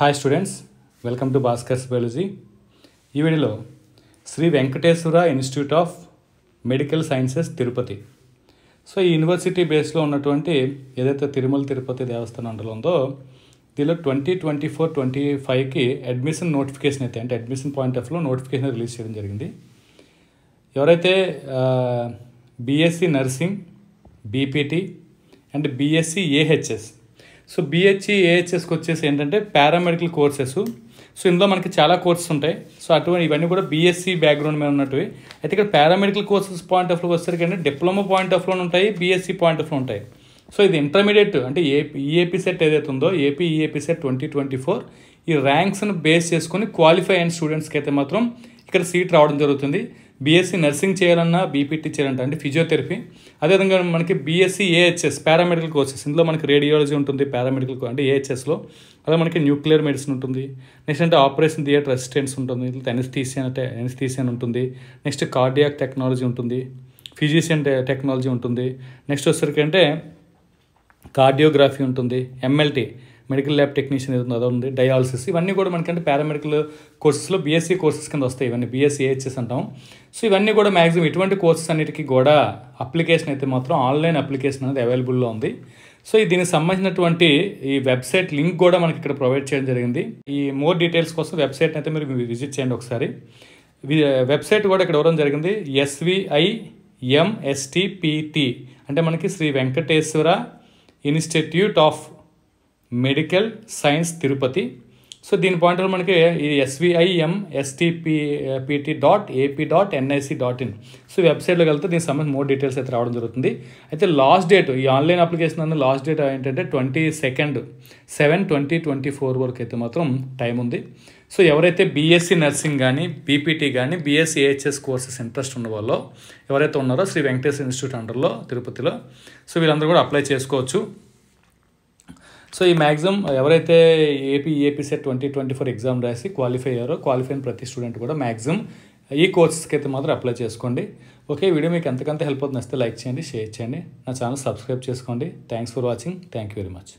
Hi students, welcome to Bhaskar's biology. ఈ వీడియోలో Shri Venkateswara institute of medical sciences Tirupati. So ఈ university బేస్లో ఉన్నటువంటి ఏదైతే తిరుమల తిరుపతి దేవస్థానం అండలో ఉందో దీనిలో 2024-25కి అడ్మిషన్ నోటిఫికేషన్ అయితే అంటే అడ్మిషన్ పాయింట్ ఆఫ్ వ్యూలో నోటిఫికేషన్ రిలీజ్ చేయడం జరిగింది. ఎవరైతే BSc nursing, BPT and BSc AHS, so BHE ఏహెచ్ఎస్కి వచ్చేసి ఏంటంటే పారామెడికల్ కోర్సెస్. సో ఇందులో మనకి చాలా కోర్సెస్ ఉంటాయి. సో అటువంటి ఇవన్నీ కూడా బీఎస్సీ బ్యాక్గ్రౌండ్ మీద ఉన్నట్టువి. అయితే ఇక్కడ paramedical courses point of view వచ్చేసరికి అంటే డిప్లొమా పాయింట్ ఆఫ్ వ్యూలో ఉంటాయి, బీఎస్సీ పాయింట్ ఆఫ్ వ్యూ ఉంటాయి. సో ఇది ఇంటర్మీడియట్ అంటే ఈఏపీ సెట్ ఏదైతే ఉందో ఏపీ ఈఏపీ సెట్ 2024 ఈ ర్యాంక్స్ని బేస్ చేసుకొని క్వాలిఫై అయిన స్టూడెంట్స్కి అయితే మాత్రం ఇక్కడ సీట్ రావడం జరుగుతుంది. బీఎస్సీ నర్సింగ్ చేయాలన్నా, బీపీటీ చేయాలంటే అంటే ఫిజియోథెరపీ, అదేవిధంగా మనకి బీఎస్సీ ఏహెచ్ఎస్ పారామెడికల్ కోర్సెస్, ఇందులో మనకి రేడియాలజీ ఉంటుంది పారామెడికల్ అంటే ఏహెచ్ఎస్లో, అదే మనకి న్యూక్లియర్ మెడిసిన్ ఉంటుంది, నెక్స్ట్ అంటే ఆపరేషన్ థియేటర్ అసిస్టెంట్స్ ఉంటుంది, ఎనస్థీసియన్ ఉంటుంది, నెక్స్ట్ కార్డియాక్ టెక్నాలజీ ఉంటుంది, ఫిజిషియన్ టెక్నాలజీ ఉంటుంది, నెక్స్ట్ వచ్చేసరికి అంటే కార్డియోగ్రఫీ ఉంటుంది, ఎంఎల్టీ మెడికల్ ల్యాబ్ టెక్నీషియన్ ఏదో అదో ఉంది, డయాలసిస్, ఇవన్నీ కూడా మనకంటే పారామెడికల్ కోర్సెస్లో బీఎస్సీ కోర్సెస్ కింద వస్తాయి. ఇవన్నీ బీఎస్సీ ఏహెచ్ఎస్ అంటాం. సో ఇవన్నీ కూడా మ్యాక్సిమం ఇటువంటి కోర్సెస్ అన్నిటికీ కూడా అప్లికేషన్ అయితే మాత్రం ఆన్లైన్ అప్లికేషన్ అనేది అవైలబుల్లో ఉంది. సో దీనికి సంబంధించినటువంటి ఈ వెబ్సైట్ లింక్ కూడా మనకి ఇక్కడ ప్రొవైడ్ చేయడం జరిగింది. ఈ మోర్ డీటెయిల్స్ కోసం వెబ్సైట్ని అయితే మీరు విజిట్ చేయండి ఒకసారి. వెబ్సైట్ కూడా ఇక్కడ ఇవ్వడం జరిగింది, SVIMSTPT అంటే మనకి Shri Venkateswara institute of medical science Tirupati. So దీని పాయింట్లో మనకి ఈ SVIMSTPT.AP.NIC.in. సో వెబ్సైట్లోకి వెళ్తే దీనికి సంబంధించి మోర్ డీటెయిల్స్ అయితే రావడం జరుగుతుంది. అయితే లాస్ట్ డేట్ ఈ ఆన్లైన్ అప్లికేషన్ అన్న లాస్ట్ డేట్ ఏంటంటే 22/7/2024 వరకు అయితే మాత్రం టైం ఉంది. సో ఎవరైతే బీఎస్సీ నర్సింగ్ కానీ, బీపీటీ కానీ, బీఎస్సీ ఏహెచ్ఎస్ కోర్సెస్ ఇంట్రెస్ట్ ఉన్న వాళ్ళు ఎవరైతే ఉన్నారో శ్రీ వెంకటేశ్వర ఇన్స్టిట్యూట్ అండర్లో తిరుపతిలో, సో వీళ్ళందరూ కూడా అప్లై చేసుకోవచ్చు. సో ఈ మ్యాక్సిమం ఎవరైతే ఏపీ సెట్ 2024 ఎగ్జామ్ రాసి క్వాలిఫై అయ్యారో క్వాలిఫై అయిన ప్రతి స్టూడెంట్ కూడా మ్యాక్సిమం ఈ కోర్సెస్కి అయితే మాత్రం అప్లై చేసుకోండి. ఓకే, వీడియో మీకు ఎంతకంత హెల్ప్ అవుతుంది, నచ్చితే లైక్ చేయండి, షేర్ చేయండి, నా ఛానల్ సబ్స్క్రైబ్ చేసుకోండి. Thanks for watching. Thank you very much.